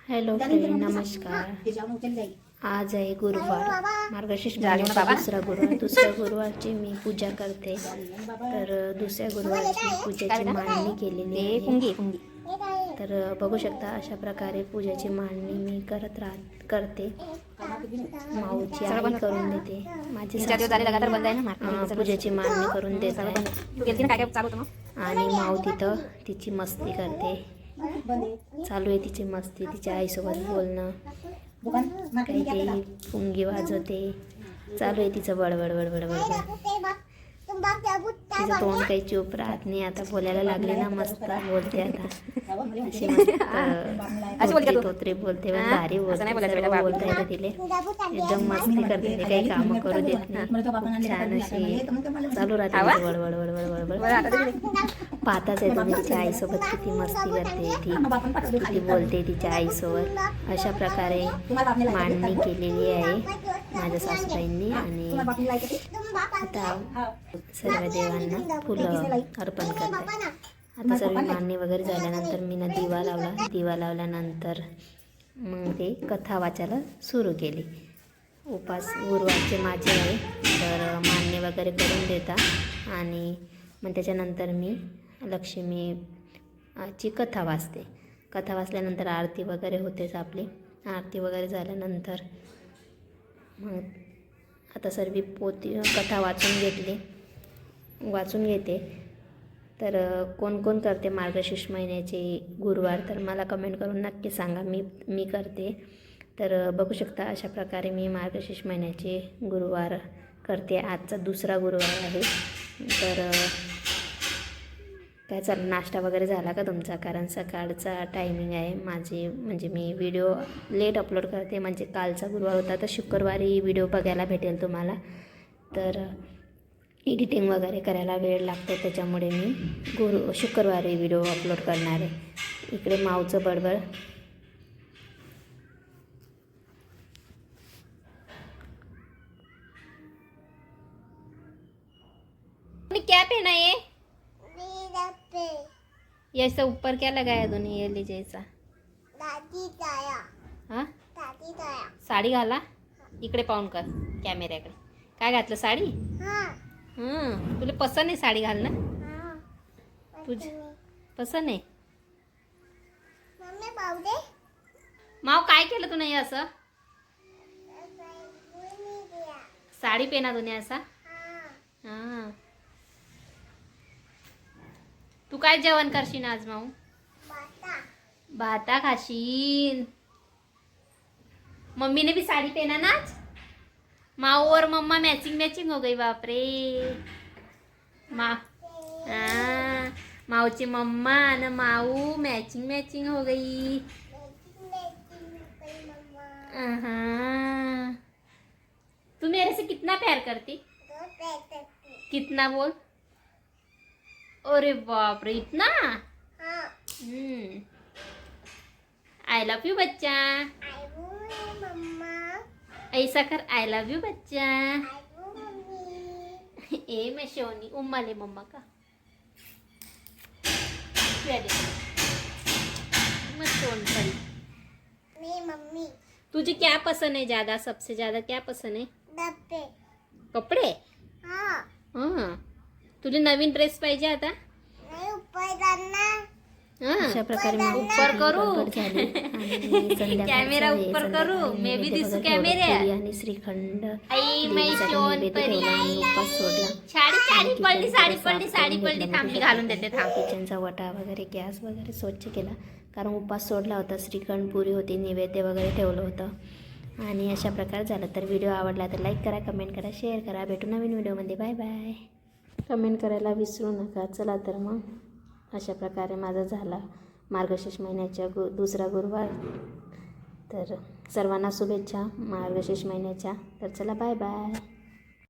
Hello friend, नमस्कार. आज आहे गुरुवार, मार्गशीर्ष महिन्याचा दुसऱ्या गुरुवारची मी पूजा करते. तर दुसऱ्या गुरुवारची पूजेची मांडणी केलेली आहे. तर बघू शकता अशा प्रकारे पूजेची मांडणी मी करते. माऊची आई करून देते. माझी पूजेची मांडणी करून देत आहे. आणि माऊ तिथं तिची मस्ती करते. चालू आहे तिची मस्ती, तिच्या आईसोबत बोलणं, काहीतरी पुंगी वाजवते. चालू आहे तिचं बडबड बडबड बडबड. तिचं तोंड काही चूप राहत नाही. आता बोलायला लागले ना, मस्त बोलते आता. अशी मस्त तोत्रे बोलते, भारी बोलते, बोलता येतं तिले. एकदम मस्ती करते, काही कामं करू देत नाही. छान अशी चालू राहते बडबड बडबड बडबड. पाहताच आहे तुम्ही तिच्या आईसोबत किती मस्ती करते ती, किती बोलते तिच्या आईसोबत. अशा प्रकारे मांडणी केलेली आहे माझ्या सासूबाईंनी. आणि आता सर्व देवांना फुलं अर्पण करते. आता सर्व मांडणी वगैरे झाल्यानंतर मी दिवा लावला. दिवा लावल्यानंतर मग ते कथा वाचायला सुरू केली. उपास गुरुवारचे माझे आहे, तर मांडणी वगैरे करून देता. आणि मग त्याच्यानंतर मी लक्ष्मीची कथा वाचते. कथा वाचल्यानंतर आरती वगैरे होतेच आपली. आरती वगैरे झाल्यानंतर मग आता सर्व कथा वाचून घेते. तर कोण कोण करते मार्गशीर्ष महिन्याचे गुरुवार, तर मला कमेंट करून नक्की सांगा. मी करते. तर बघू शकता अशा प्रकारे मी मार्गशीर्ष महिन्याचे गुरुवार करते. आजचा दुसरा गुरुवार आहे. तर काय चाललं, नाश्ता वगैरे झाला का तुमचा? कारण सकाळचा टायमिंग आहे माझी, म्हणजे मी व्हिडिओ लेट अपलोड करते. म्हणजे कालचा गुरुवार होता, तर शुक्रवारी व्हिडिओ बघायला भेटेल तुम्हाला. तर एडिटिंग वगैरे करायला वेळ लागतो, त्याच्यामुळे मी शुक्रवारी व्हिडिओ अपलोड करणार आहे. इकडे माऊचं बडबड. क्या पहना है ये ऐसा ऊपर क्या लगाया दोनों ये लीजिए ऐसा? हाँ, साडी घाला. इकडे पाहून कर कॅमेऱ्याकडे. काय घातलं, साडी? तुला पसंत आहे साडी घालणं? तुझ पसंत आहे? माव काय केलं तू नाही असं? साडी पेना दोन्ही असा? हां. तू काय जेवण करशील आज माऊ? भाता खाशील. मम्मी ने भी साड़ी पहना ना आज. माऊ और मम्मा मैचिंग हो गई. बाप रे. माऊची मम्मा आणि माऊ मैचिंग हो गई. तू मेरे से कितना प्यार करती? कितना बोल. अरे बाप रे, इतना? आई लव यू बच्चा. ऐसा कर, आई लव यू बच्चा. ए मैं शोनी उम्मा ले मम्मा का. मम्मी तुझे क्या पसंद है ज्यादा? सबसे ज्यादा क्या पसंद है? कपडे. हाँ. तुझे नवीन ड्रेस पाहिजे आता? अशा प्रकारे ऊपर करू. कॅमेरा ऊपर करू. मे भी दिसू कॅमेरा. आणि श्रीखंड उपास सोडला. साडी पडली. थांबी घालून देते. किचनचा वटा वगैरे, गॅस वगैरे स्वच्छ केला, कारण उपास सोडला होता. श्रीखंड पुरी होती, नैवेद्य वगैरे ठेवलं होतं. आणि अशा प्रकारे झालं. तर व्हिडिओ आवडला तर लाईक करा, कमेंट करा, शेअर करा. भेटू नवीन व्हिडिओमध्ये. Bye bye. कमेंट करायला विसरू नका. चला तर मग अशा प्रकारे माझा झाला मार्गशीर्ष महिन्याच्या दुसरा गुरुवार. तर सर्वांना शुभेच्छा मार्गशीर्ष महिन्याच्या. तर चला बाय बाय.